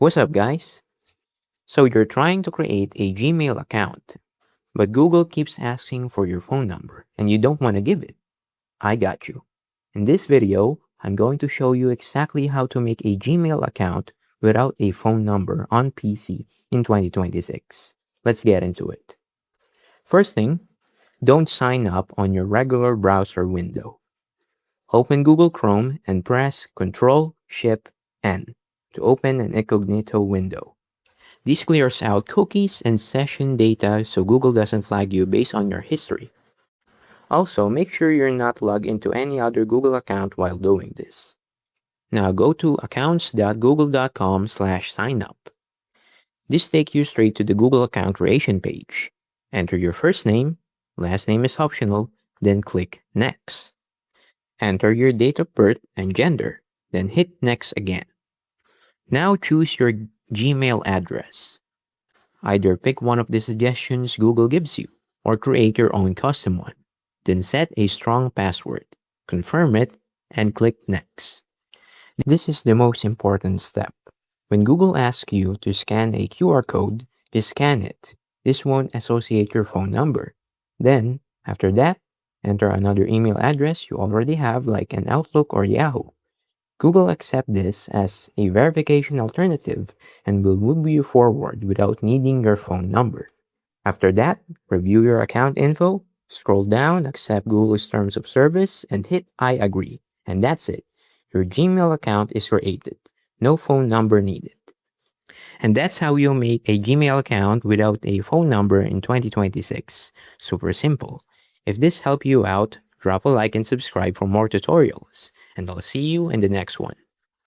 What's up, guys? So you're trying to create a Gmail account, but Google keeps asking for your phone number and you don't want to give it. I got you. In this video, I'm going to show you exactly how to make a Gmail account without a phone number on PC in 2026. Let's get into it. First thing, don't sign up on your regular browser window. Open Google Chrome and press Ctrl-Shift-N to open an incognito window. This clears out cookies and session data so Google doesn't flag you based on your history. Also, make sure you're not logged into any other Google account while doing this. Now go to accounts.google.com/signup. This takes you straight to the Google account creation page. Enter your first name, last name is optional, then click Next. Enter your date of birth and gender, then hit Next again. Now choose your Gmail address. Either pick one of the suggestions Google gives you, or create your own custom one. Then set a strong password, confirm it, and click Next. This is the most important step. When Google asks you to scan a QR code, just scan it. This won't associate your phone number. Then, after that, enter another email address you already have like an Outlook or Yahoo. Google accepts this as a verification alternative and will move you forward without needing your phone number. After that, review your account info, scroll down, accept Google's terms of service, and hit I agree. And that's it. Your Gmail account is created. No phone number needed. And that's how you'll make a Gmail account without a phone number in 2026. Super simple. If this helped you out, drop a like and subscribe for more tutorials. And I'll see you in the next one.